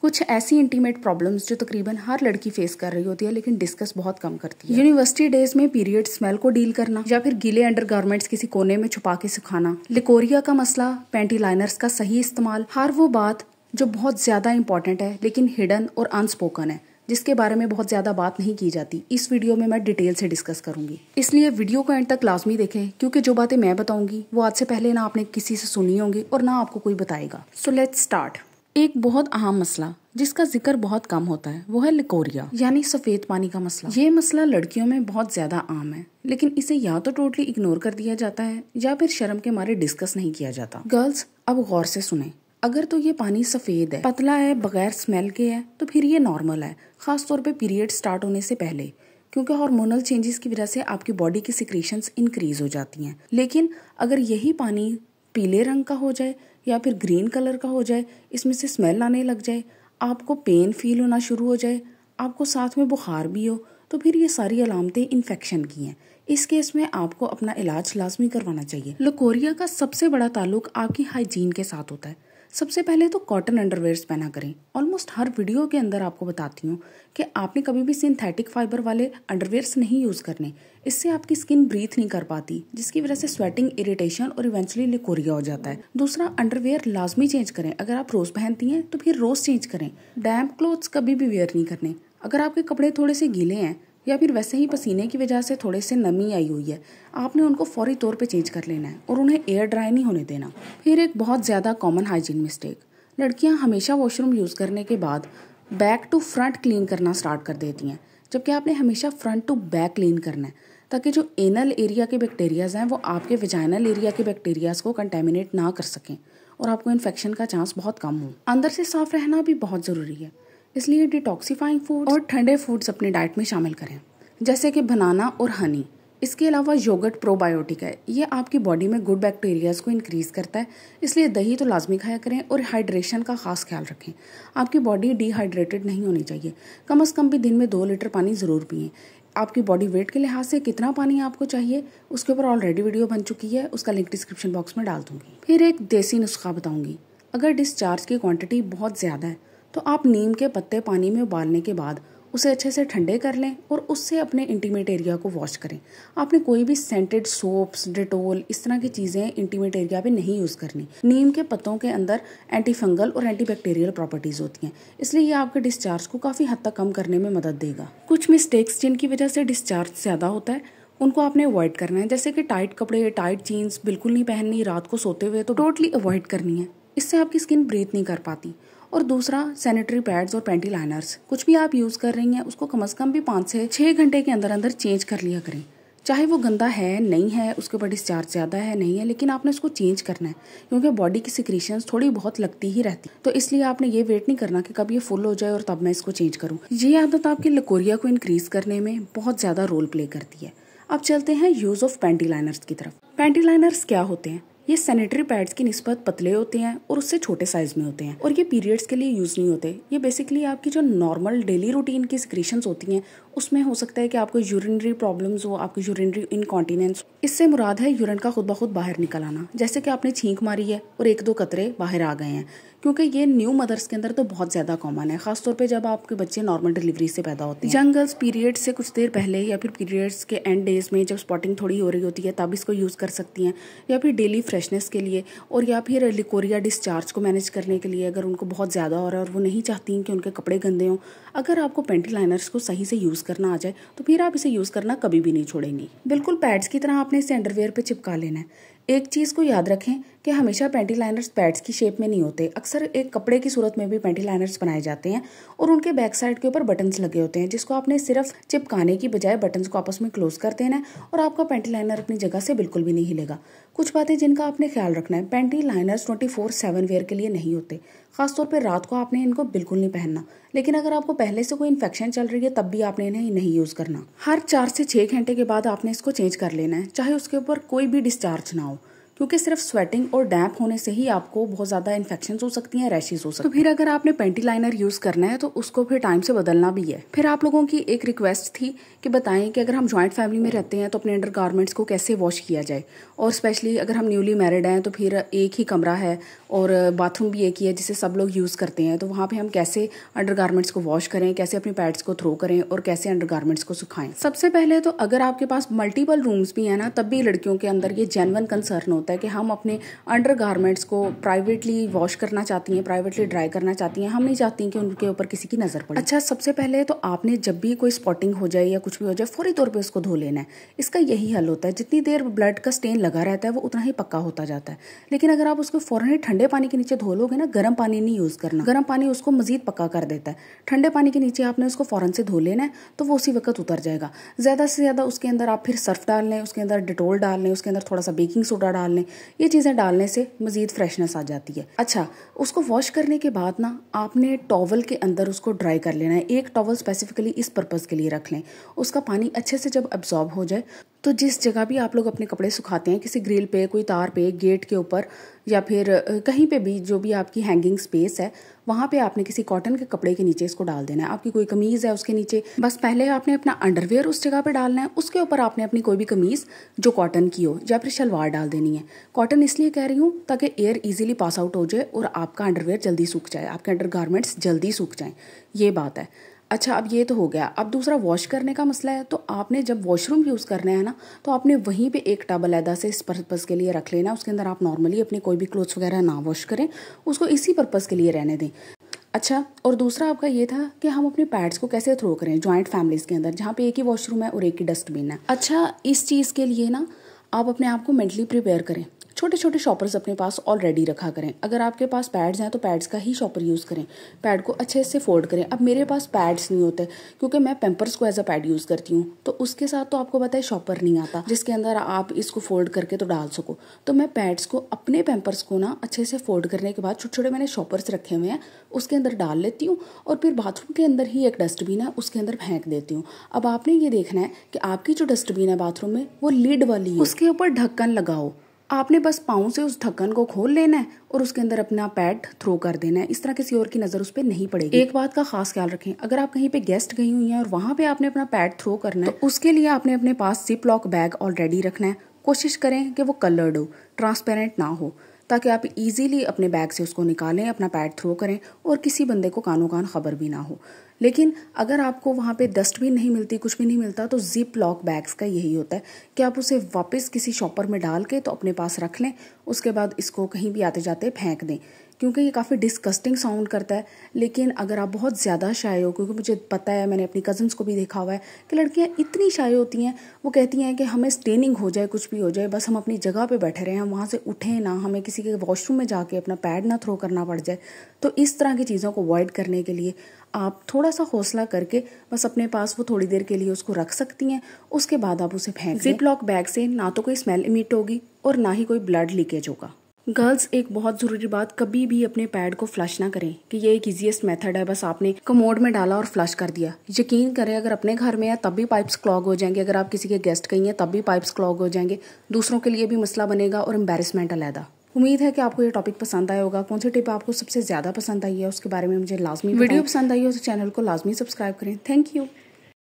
कुछ ऐसी intimate problems जो तकरीबन हर लड़की फेस कर रही होती है लेकिन डिस्कस बहुत कम करती है। यूनिवर्सिटी डेज में पीरियड स्मेल को डील करना या फिर गीले अंडरगारमेंट्स किसी कोने में छुपा के सुखाना, लिकोरिया का मसला, पैंटी लाइनर्स का सही इस्तेमाल, हर वो बात जो बहुत ज्यादा इंपॉर्टेंट है लेकिन हिडन और अनस्पोकन है, जिसके बारे में बहुत ज्यादा बात नहीं की जाती, इस वीडियो में मैं डिटेल से डिस्कस करूंगी। इसलिए वीडियो को एंड तक लाजमी देखें, क्योंकि जो बातें मैं बताऊंगी वो आज से पहले ना आपने किसी से सुनी होंगी और ना आपको कोई बताएगा। So let's start. एक बहुत अहम मसला जिसका जिक्र बहुत कम होता है वो है लिकोरिया यानी सफेद पानी का मसला। ये मसला लड़कियों में बहुत ज्यादा आम है, लेकिन इसे या तो टोटली इग्नोर कर दिया जाता है या फिर शर्म के मारे डिस्कस नहीं किया जाता। गर्ल्स अब गौर से सुने, अगर तो ये पानी सफेद है, पतला है, बगैर स्मेल के है, तो फिर ये नॉर्मल है, खास तौर पे पीरियड स्टार्ट होने से पहले, क्योंकि हार्मोनल चेंजेस की वजह से आपकी बॉडी की सिक्रीशंस इंक्रीज हो जाती हैं। लेकिन अगर यही पानी पीले रंग का हो जाए या फिर ग्रीन कलर का हो जाए, इसमें से स्मेल आने लग जाए, आपको पेन फील होना शुरू हो जाए, आपको साथ में बुखार भी हो, तो फिर ये सारी अलामतें इन्फेक्शन की हैं। इस केस में आपको अपना इलाज लाजमी करवाना चाहिए। लिकोरिया का सबसे बड़ा ताल्लुक आपकी हाइजीन के साथ होता है। सबसे पहले तो कॉटन अंडरवेयर्स पहना करें। ऑलमोस्ट हर वीडियो के अंदर आपको बताती हूँ कि आपने कभी भी सिंथेटिक फाइबर वाले अंडरवेयर्स नहीं यूज़ करने। इससे आपकी स्किन ब्रीथ नहीं कर पाती, जिसकी वजह से स्वेटिंग, इरिटेशन और इवेंचुअली लिकोरिया हो जाता है। दूसरा, अंडरवेयर लाजमी चेंज करें। अगर आप रोज पहनती हैं तो फिर रोज चेंज करें। डैम्प क्लोथ्स कभी भी वेयर नहीं करने। अगर आपके कपड़े थोड़े से गीले हैं या फिर वैसे ही पसीने की वजह से थोड़े से नमी आई हुई है, आपने उनको फौरी तौर पे चेंज कर लेना है और उन्हें एयर ड्राई नहीं होने देना। फिर एक बहुत ज़्यादा कॉमन हाइजीन मिस्टेक, लड़कियां हमेशा वॉशरूम यूज़ करने के बाद बैक टू फ्रंट क्लीन करना स्टार्ट कर देती हैं, जबकि आपने हमेशा फ्रंट टू बैक क्लीन करना है, ताकि जो एनल एरिया के बैक्टीरियाज हैं वो आपके वेजाइनल एरिया के बैक्टीरियाज को कंटेमिनेट ना कर सकें और आपको इन्फेक्शन का चांस बहुत कम हो। अंदर से साफ रहना भी बहुत ज़रूरी है, इसलिए डिटॉक्सिफाइंग फूड और ठंडे फूड्स अपनी डाइट में शामिल करें, जैसे कि बनाना और हनी। इसके अलावा योगर्ट प्रोबायोटिक है, ये आपकी बॉडी में गुड बैक्टीरियाज को इंक्रीज करता है, इसलिए दही तो लाजमी खाया करें और हाइड्रेशन का खास ख्याल रखें। आपकी बॉडी डिहाइड्रेटेड नहीं होनी चाहिए, कम से कम भी दिन में 2 लीटर पानी ज़रूर पिएं। आपकी बॉडी वेट के लिहाज से कितना पानी आपको चाहिए उसके ऊपर ऑलरेडी वीडियो बन चुकी है, उसका लिंक डिस्क्रिप्शन बॉक्स में डाल दूंगी। फिर एक देसी नुस्खा बताऊंगी। अगर डिस्चार्ज की क्वांटिटी बहुत ज़्यादा है तो आप नीम के पत्ते पानी में उबालने के बाद उसे अच्छे से ठंडे कर लें और उससे अपने इंटीमेट एरिया को वॉश करें। आपने कोई भी सेंटेड सोप्स, डेटोल, इस तरह की चीज़ें इंटीमेट एरिया पे नहीं यूज़ करनी। नीम के पत्तों के अंदर एंटी फंगल और एंटी बैक्टीरियल प्रॉपर्टीज़ होती हैं, इसलिए ये आपके डिस्चार्ज को काफ़ी हद तक कम करने में मदद देगा। कुछ मिस्टेक्स जिनकी वजह से डिस्चार्ज ज़्यादा होता है उनको आपने अवॉइड करना है, जैसे कि टाइट कपड़े, टाइट जीन्स बिल्कुल नहीं पहननी, रात को सोते हुए तो टोटली अवॉइड करनी है, इससे आपकी स्किन ब्रीथ नहीं कर पाती। और दूसरा, सैनिटरी पैड्स और पैंटी लाइनर्स कुछ भी आप यूज़ कर रही हैं उसको कम से कम भी 5 से 6 घंटे के अंदर अंदर चेंज कर लिया करें। चाहे वो गंदा है, नहीं है, उसके ऊपर डिस्चार्ज ज़्यादा है, नहीं है, लेकिन आपने उसको चेंज करना है, क्योंकि बॉडी की सिक्रीशंस थोड़ी बहुत लगती ही रहती, तो इसलिए आपने ये वेट नहीं करना कि कब ये फुल हो जाए और तब मैं इसको चेंज करूँ। ये आदत आपकी लिकोरिया को इंक्रीज करने में बहुत ज़्यादा रोल प्ले करती है। अब चलते हैं यूज़ ऑफ पैंटी लाइनर्स की तरफ। पैंटी लाइनर्स क्या होते हैं? ये सैनिटरी पैड्स की निस्बत पतले होते हैं और उससे छोटे साइज में होते हैं और ये पीरियड्स के लिए यूज़ नहीं होते। ये बेसिकली आपकी जो नॉर्मल डेली रूटीन की सिक्रीशंस होती हैं उसमें हो सकता है कि आपको यूरिनरी प्रॉब्लम्स हो, आपको यूरिनरी इनकॉन्टिनेंस। इससे मुराद है यूरिन का खुद ब खुद बाहर निकल आना, जैसे कि आपने छींक मारी है और 1-2 कतरे बाहर आ गए हैं, क्योंकि ये न्यू मदर्स के अंदर तो बहुत ज़्यादा कॉमन है, खासतौर पे जब आपके बच्चे नॉर्मल डिलीवरी से पैदा होते हैं। यंग गर्ल्स पीरियड्स से कुछ देर पहले या फिर पीरियड्स के एंड डेज में जब स्पॉटिंग थोड़ी हो रही होती है तब इसको यूज़ कर सकती हैं, या फिर डेली फ्रेशनेस के लिए, और या फिर लिकोरिया डिस्चार्ज को मैनेज करने के लिए अगर उनको बहुत ज़्यादा हो रहा है और वो नहीं चाहती कि उनके कपड़े गंदे हों। अगर आपको पैंटी लाइनर्स को सही से यूज़ करना आ जाए तो फिर आप इसे यूज़ करना कभी भी नहीं छोड़ेंगी। बिल्कुल पैड्स की तरह आपने इसे अंडरवेयर पे चिपका लेना है। एक चीज़ को याद रखें कि हमेशा पैंटी लाइनर्स पैड्स की शेप में नहीं होते, अक्सर एक कपड़े की सूरत में भी पैंटी लाइनर्स बनाए जाते हैं और उनके बैक साइड के ऊपर बटन्स लगे होते हैं, जिसको आपने सिर्फ चिपकाने की बजाय बटन्स को आपस में क्लोज कर देना है और आपका पैंटी लाइनर अपनी जगह से बिल्कुल भी नहीं हिलेगा। कुछ बातें जिनका आपने ख्याल रखना है, पैंटी लाइनर्स 24/7 वेयर के लिए नहीं होते, खासतौर पर रात को आपने इनको बिल्कुल नहीं पहनना, लेकिन अगर आपको पहले से कोई इन्फेक्शन चल रही है तब भी आपने इन्हें नहीं यूज़ करना। हर 4 से 6 घंटे के बाद आपने इसको चेंज कर लेना है, चाहे उसके ऊपर कोई भी डिस्चार्ज ना हो, क्योंकि सिर्फ स्वेटिंग और डैम्प होने से ही आपको बहुत ज़्यादा इन्फेक्शन हो सकती हैं, रैशेज हो सकते हैं। तो फिर अगर आपने पेंटी लाइनर यूज़ करना है तो उसको फिर टाइम से बदलना भी है। फिर आप लोगों की एक रिक्वेस्ट थी कि बताएं कि अगर हम जॉइंट फैमिली में रहते हैं तो अपने अंडर गारमेंट्स को कैसे वॉश किया जाए, और स्पेशली अगर हम न्यूली मैरिड हैं तो फिर एक ही कमरा है और बाथरूम भी एक ही है जिसे सब लोग यूज़ करते हैं, तो वहाँ पे हम कैसे अंडर गारमेंट्स को वॉश करें, कैसे अपने पैड्स को थ्रो करें और कैसे अंडर गारमेंट्स को सुखाएं। सबसे पहले तो अगर आपके पास मल्टीपल रूम्स भी हैं ना, तब भी लड़कियों के अंदर ये जेन्युइन कंसर्न होता है कि हम अपने अंडर गारमेंट्स को प्राइवेटली वॉश करना चाहती हैं, प्राइवेटली ड्राई करना चाहती हैं, हम नहीं चाहती कि उनके ऊपर किसी की नज़र पड़े। अच्छा, सबसे पहले तो आपने जब भी कोई स्पॉटिंग हो जाए या कुछ भी हो जाए फौरी तौर पे उसको धो लेना है। इसका यही हल होता है, जितनी देर ब्लड का स्टेन लगा रहता है वो उतना ही पक्का होता जाता है। लेकिन अगर आप उसको फौरन ही ठंडे पानी के नीचे धो लोगे ना, गर्म पानी नहीं यूज़ करना, गर्म पानी उसको मजीद पक्का कर देता है। ठंडे पानी के नीचे आपने उसको फौरन से धो लेना है तो वो उसी वक्त उतर जाएगा। ज़्यादा से ज़्यादा उसके अंदर आप फिर सर्फ डाल लें, उसके अंदर डिटोल डाल लें, उसके अंदर थोड़ा सा बेकिंग सोडा डाल लें। ये चीज़ें डालने से मजीद फ्रेशनेस आ जाती है। अच्छा, उसको वॉश करने के बाद ना आपने टॉवल के अंदर उसको ड्राई कर लेना है। एक टॉवल स्पेसिफिकली इस पर्पज़ के लिए रख लें। उसका पानी अच्छे से जब एब्जॉर्ब हो जाए तो जिस जगह भी आप लोग अपने कपड़े सुखाते हैं, किसी ग्रिल पे, कोई तार पे, गेट के ऊपर या फिर कहीं पे भी जो भी आपकी हैंगिंग स्पेस है, वहाँ पे आपने किसी कॉटन के कपड़े के नीचे इसको डाल देना है। आपकी कोई कमीज़ है उसके नीचे बस पहले आपने अपना अंडरवेयर उस जगह पे डालना है, उसके ऊपर आपने अपनी कोई भी कमीज़ जो कॉटन की हो या फिर शलवार डाल देनी है। कॉटन इसलिए कह रही हूँ ताकि एयर ईजिली पास आउट हो जाए और आपका अंडरवेयर जल्दी सूख जाए, आपके अंडर गारमेंट्स जल्दी सूख जाएँ, ये बात है। अच्छा, अब ये तो हो गया। अब दूसरा वॉश करने का मसला है, तो आपने जब वॉशरूम यूज़ करना है ना, तो आपने वहीं पे एक टब अलहदा से इस पर्पज़ के लिए रख लेना। उसके अंदर आप नॉर्मली अपने कोई भी क्लोथ्स वगैरह ना वॉश करें, उसको इसी पर्पज़ के लिए रहने दें। अच्छा, और दूसरा आपका ये था कि हम अपने पैड्स को कैसे थ्रो करें जॉइंट फैमिलीज़ के अंदर जहाँ पे एक ही वॉशरूम है और एक ही डस्टबिन है। अच्छा, इस चीज़ के लिए ना आप अपने आप को मेंटली प्रिपेयर करें। छोटे छोटे शॉपर्स अपने पास ऑलरेडी रखा करें। अगर आपके पास पैड्स हैं तो पैड्स का ही शॉपर यूज़ करें, पैड को अच्छे से फोल्ड करें। अब मेरे पास पैड्स नहीं होते क्योंकि मैं पैम्पर्स को एज अ पैड यूज़ करती हूँ, तो उसके साथ तो आपको पता है शॉपर नहीं आता जिसके अंदर आप इसको फोल्ड करके तो डाल सको। तो मैं पैड्स को अपने पैम्पर्स को ना अच्छे से फोल्ड करने के बाद छोटे छोटे मैंने शॉपर्स रखे हुए हैं, उसके अंदर डाल लेती हूँ और फिर बाथरूम के अंदर ही एक डस्टबिन है उसके अंदर फेंक देती हूँ। अब आपने ये देखना है कि आपकी जो डस्टबिन है बाथरूम में वो लिड वाली है, उसके ऊपर ढक्कन लगाओ। आपने बस पाँव से उस ढक्कन को खोल लेना है और उसके अंदर अपना पैड थ्रो कर देना है। इस तरह किसी और की नज़र उस पर नहीं पड़ेगी। एक बात का खास ख्याल रखें, अगर आप कहीं पे गेस्ट गई हुई हैं और वहाँ पे आपने अपना पैड थ्रो करना है तो उसके लिए आपने अपने पास जिप लॉक बैग ऑलरेडी रखना है। कोशिश करें कि वो कलर्ड हो, ट्रांसपेरेंट ना हो, ताकि आप इजीली अपने बैग से उसको निकालें, अपना पैड थ्रो करें और किसी बंदे को कानो कान खबर भी ना हो। लेकिन अगर आपको वहाँ पे डस्टबिन नहीं मिलती, कुछ भी नहीं मिलता, तो जिप लॉक बैग्स का यही होता है कि आप उसे वापस किसी शॉपर में डाल के तो अपने पास रख लें, उसके बाद इसको कहीं भी आते जाते फेंक दें, क्योंकि ये काफ़ी डिस्कस्टिंग साउंड करता है। लेकिन अगर आप बहुत ज़्यादा शाय हो, क्योंकि मुझे पता है, मैंने अपनी कज़न्स को भी देखा हुआ है कि लड़कियां इतनी शाय होती हैं, वो कहती हैं कि हमें स्टेनिंग हो जाए, कुछ भी हो जाए, बस हम अपनी जगह पे बैठे रहें, हम वहाँ से उठें ना, हमें किसी के वॉशरूम में जाके अपना पैड ना थ्रो करना पड़ जाए। तो इस तरह की चीज़ों को अवॉइड करने के लिए आप थोड़ा सा हौसला करके बस अपने पास वो थोड़ी देर के लिए उसको रख सकती हैं, उसके बाद आप उसे फेंक दें। जिप लॉक बैग से ना तो कोई स्मेल इमिट होगी और ना ही कोई ब्लड लीकेज होगा। गर्ल्स, एक बहुत ज़रूरी बात, कभी भी अपने पैड को फ्लश ना करें कि ये एक ईजीएस्ट मेथड है, बस आपने कमोड में डाला और फ्लश कर दिया। यकीन करें, अगर अपने घर में है तब भी पाइप्स क्लॉग हो जाएंगे, अगर आप किसी के गेस्ट गई हैं तब भी पाइप्स क्लॉग हो जाएंगे, दूसरों के लिए भी मसला बनेगा और एम्बेरसमेंट अलहदा। उम्मीद है कि आपको ये टॉपिक पसंद आया होगा। कौन सी टिप आपको सबसे ज़्यादा पसंद आई है उसके बारे में मुझे लाजमी वीडियो पसंद आई हो तो चैनल को लाजमी सब्सक्राइब करें। Thank you.